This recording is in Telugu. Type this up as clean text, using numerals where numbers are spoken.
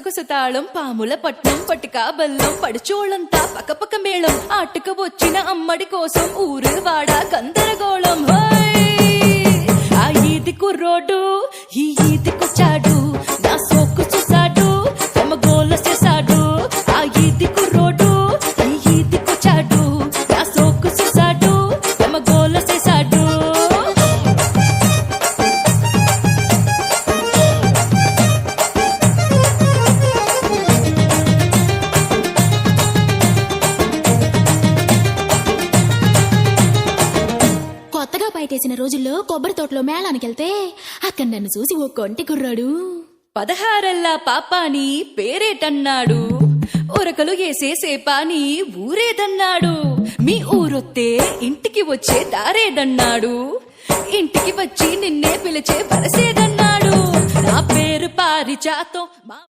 గుసగుస తాళం పాముల పట్నం పటిక బెల్లం పడిచోళ్ళంతా పక్కపక్క మేళం ఆటకు వచ్చిన అమ్మడి కోసం ఊరు వాడ గందరగోళం. ఆ ఈది కుర్రోడు ఈ ఈదికొచ్చాడు, నా సోకు చూసాడు తమ గోల చేశాడు. ఆ ఈది కుర్రోడు ఈ ఈదికొచ్చాడు, నా సోకు చూసాడు తమ గోల చేశాడు. కొత్తగా బయటేసిన రోజుల్లో కొబ్బరి తోటలో మేళానికెళ్తే అక్కడ నన్ను చూసి ఓ కొంటి కుర్రాడు 16 పాపాని పేరేటన్నాడు, ఉరకలు వేసే సేపాని ఊరేదన్నాడు. మీ ఊరొత్తే ఇంటికి వచ్చే దారేదన్నాడు, ఇంటికి వచ్చి నిన్నే పిలిచే వరసేదన్నాడు. నా పేరు పారిజాతం.